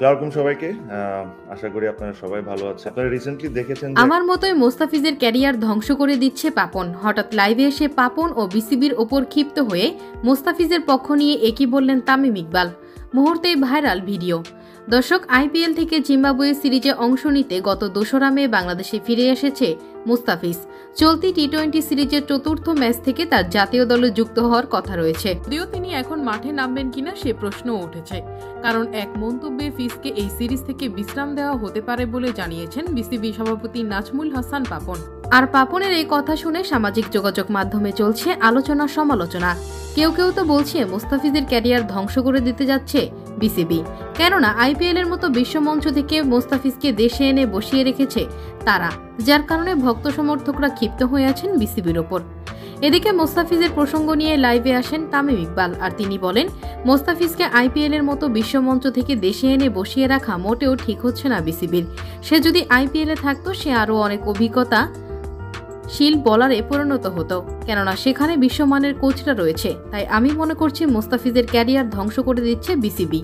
আসসালামু আলাইকুম সবাইকে। আশা করি আপনারা সবাই ভালো আছেন। আপনারা রিসেন্টলি দেখেছেন যে আমার মতোই মোস্তাফিজের ক্যারিয়ার ধ্বংস করে দিচ্ছে পাপন। হঠাৎ লাইভে এসে পাপন ও বিসিবির ওপর ক্ষিপ্ত হয়ে মোস্তাফিজের পক্ষ নিয়ে একই বললেন তামিম ইকবাল। মুহূর্তেই ভাইরাল ভিডিও। দর্শক, আইপিএল থেকে জিম্বাবুয়ে সিরিজে অংশ নিতে গত ২রা মে বাংলাদেশে ফিরে এসেছে মোস্তাফিজ। চলতি টি-20 সিরিজের চতুর্থ ম্যাচ থেকে তার জাতীয় দলে যুক্ত হওয়ার কথা রয়েছে। যদিও তিনি এখন মাঠে নামবেন কিনা সে প্রশ্নও উঠেছে, কারণ এক মন্তব্যে ফিজকে এই সিরিজ থেকে বিশ্রাম দেওয়া হতে পারে বলে জানিয়েছেন বিসিবি সভাপতি নাজমুল হাসান পাপন। আর পাপনের এই কথা শুনে সামাজিক যোগাযোগ মাধ্যমে চলছে আলোচনা সমালোচনা। কেউ কেউ তো বলছে মোস্তাফিজের ক্যারিয়ার ধ্বংস করে দিতে যাচ্ছে বিসিবি, কেননা আইপিএল এর মতো বিশ্বমঞ্চ থেকে মোস্তাফিজকে দেশে এনে বসিয়ে রেখেছে তারা, যার কারণে ভক্ত সমর্থকরা ক্ষিপ্ত হয়ে আছেন বিসিবির ওপর। এদিকে মোস্তাফিজের প্রসঙ্গ নিয়ে লাইভে আসেন তামিম ইকবাল, আর তিনি বলেন, মোস্তাফিজকে আইপিএল এর মতো বিশ্বমঞ্চ থেকে দেশে এনে বসিয়ে রাখা মোটেও ঠিক হচ্ছে না বিসিবির। সে যদি আইপিএল এ থাকতো সে আরও অনেক অভিজ্ঞতাশীল বোলারে পরিণত হতো, কেননা সেখানে বিশ্বমানের কোচরা রয়েছে। তাই আমি মনে করছি মোস্তাফিজের ক্যারিয়ার ধ্বংস করে দিচ্ছে বিসিবি।